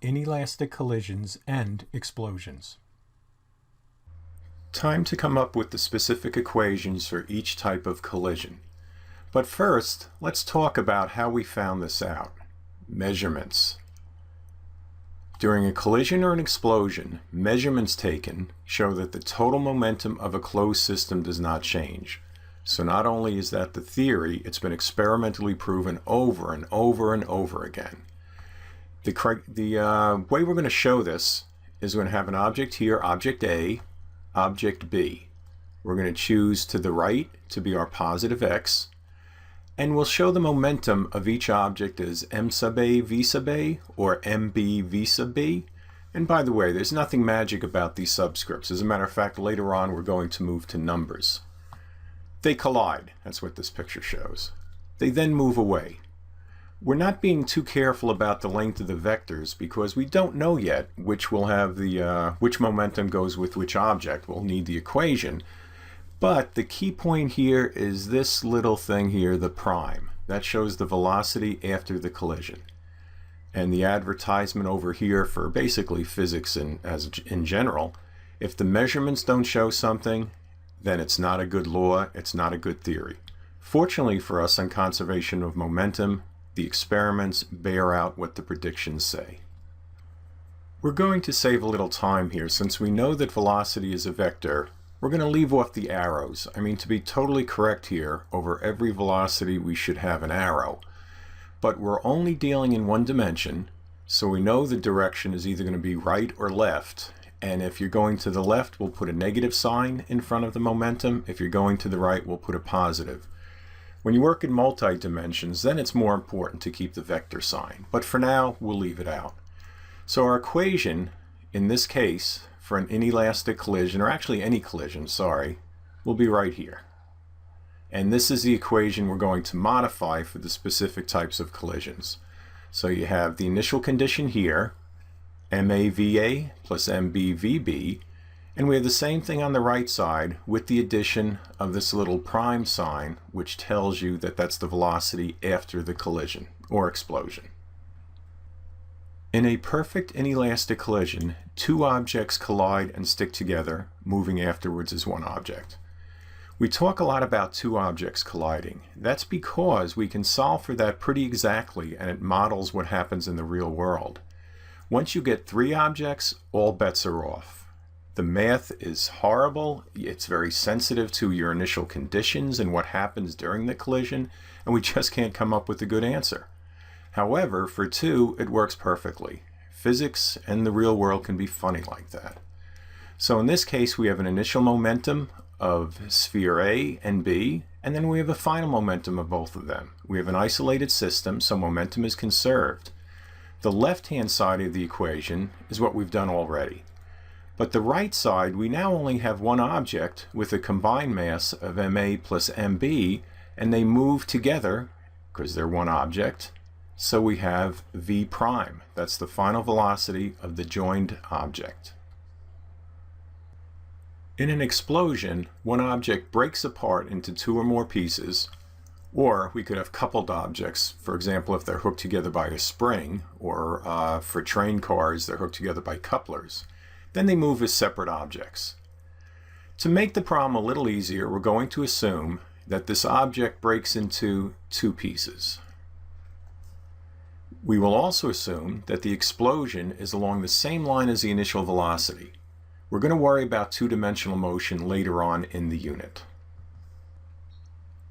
inelastic collisions and explosions. Time to come up with the specific equations for each type of collision. But first, let's talk about how we found this out. Measurements. During a collision or an explosion, measurements taken show that the total momentum of a closed system does not change. So not only is that the theory, it's been experimentally proven over and over and over again. The way we're going to show this is we're going to have an object here, object A, object B. We're going to choose to the right to be our positive x, and we'll show the momentum of each object as m sub A v sub A or mb v sub B. And by the way, there's nothing magic about these subscripts. As a matter of fact, later on we're going to move to numbers. They collide. That's what this picture shows. They then move away. We're not being too careful about the length of the vectors because we don't know yet which will have the which momentum goes with which object. We'll need the equation. But the key point here is this little thing here, the prime. That shows the velocity after the collision. And the advertisement over here for basically physics in general, if the measurements don't show something, then it's not a good law, it's not a good theory. Fortunately for us on conservation of momentum, the experiments bear out what the predictions say. We're going to save a little time here. Since we know that velocity is a vector, we're going to leave off the arrows. I mean, to be totally correct here, over every velocity we should have an arrow. But we're only dealing in one dimension, so we know the direction is either going to be right or left. And if you're going to the left, we'll put a negative sign in front of the momentum. If you're going to the right, we'll put a positive. When you work in multi-dimensions, then it's more important to keep the vector sign. But for now, we'll leave it out. So our equation, in this case, for an inelastic collision, or actually any collision, sorry, will be right here. And this is the equation we're going to modify for the specific types of collisions. So you have the initial condition here, MAVA plus MBVB, and we have the same thing on the right side with the addition of this little prime sign, which tells you that that's the velocity after the collision or explosion. In a perfect inelastic collision, two objects collide and stick together, moving afterwards as one object. We talk a lot about two objects colliding. That's because we can solve for that pretty exactly, and it models what happens in the real world. Once you get three objects, all bets are off. The math is horrible. It's very sensitive to your initial conditions and what happens during the collision, and we just can't come up with a good answer. However, for two, it works perfectly. Physics and the real world can be funny like that. So in this case, we have an initial momentum of sphere A and B, and then we have a final momentum of both of them. We have an isolated system, so momentum is conserved. The left-hand side of the equation is what we've done already. But the right side, we now only have one object with a combined mass of MA plus MB, and they move together because they're one object. So we have V prime. That's the final velocity of the joined object. In an explosion, one object breaks apart into two or more pieces, or we could have coupled objects, for example, if they're hooked together by a spring, or for train cars, they're hooked together by couplers. Then they move as separate objects. To make the problem a little easier, we're going to assume that this object breaks into two pieces. We will also assume that the explosion is along the same line as the initial velocity. We're going to worry about two-dimensional motion later on in the unit.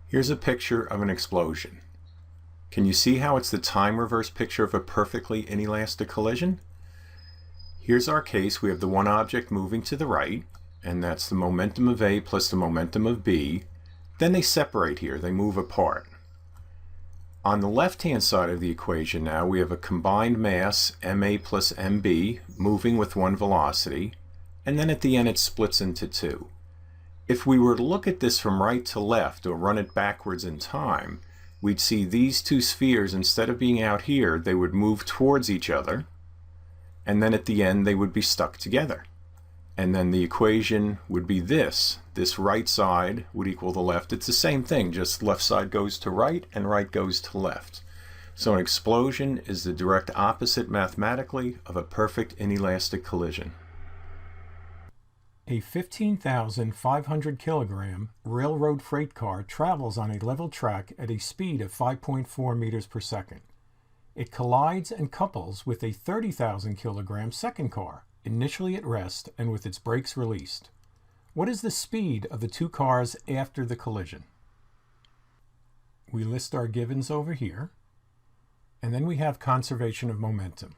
Here's a picture of an explosion. Can you see how it's the time reverse picture of a perfectly inelastic collision? Here's our case. We have the one object moving to the right, and that's the momentum of A plus the momentum of B. Then they separate here. They move apart. On the left-hand side of the equation now, we have a combined mass, MA plus MB, moving with one velocity, and then at the end it splits into two. If we were to look at this from right to left or run it backwards in time, we'd see these two spheres, instead of being out here, they would move towards each other, and then at the end they would be stuck together. And then the equation would be this. This right side would equal the left. It's the same thing, just left side goes to right and right goes to left. So an explosion is the direct opposite mathematically of a perfect inelastic collision. A 15,500 kilogram railroad freight car travels on a level track at a speed of 5.4 meters per second. It collides and couples with a 30,000 kilogram second car, initially at rest and with its brakes released. What is the speed of the two cars after the collision? We list our givens over here, and then we have conservation of momentum.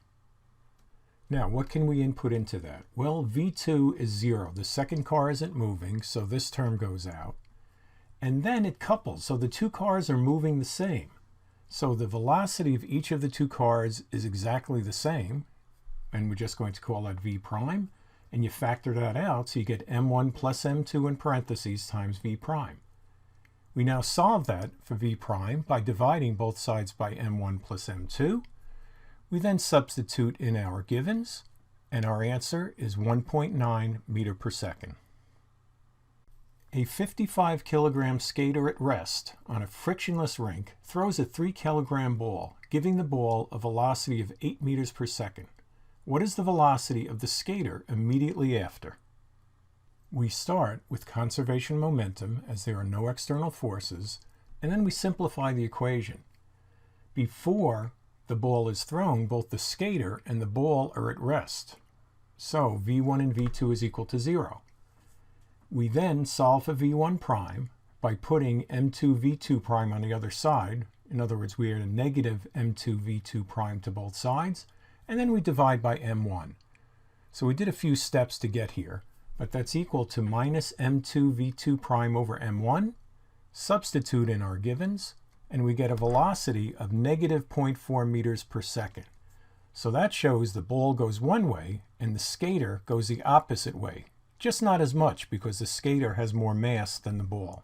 Now, what can we input into that? Well, V2 is 0. The second car isn't moving, so this term goes out. And then it couples, so the two cars are moving the same. So the velocity of each of the two cars is exactly the same, and we're just going to call that V prime, and you factor that out, so you get M1 plus M2 in parentheses times V prime. We now solve that for V prime by dividing both sides by M1 plus M2. We then substitute in our givens, and our answer is 1.9 meter per second. A 55 kilogram skater at rest on a frictionless rink throws a 3 kilogram ball, giving the ball a velocity of 8 meters per second. What is the velocity of the skater immediately after? We start with conservation momentum, as there are no external forces, and then we simplify the equation. Before the ball is thrown, both the skater and the ball are at rest. So V1 and V2 is equal to 0. We then solve for V1 prime by putting M2 V2 prime on the other side. In other words, we add a negative M2 V2 prime to both sides, and then we divide by M1. So we did a few steps to get here, but that's equal to minus M2 V2 prime over M1. Substitute in our givens, and we get a velocity of negative 0.4 meters per second. So that shows the ball goes one way and the skater goes the opposite way. Just not as much because the skater has more mass than the ball.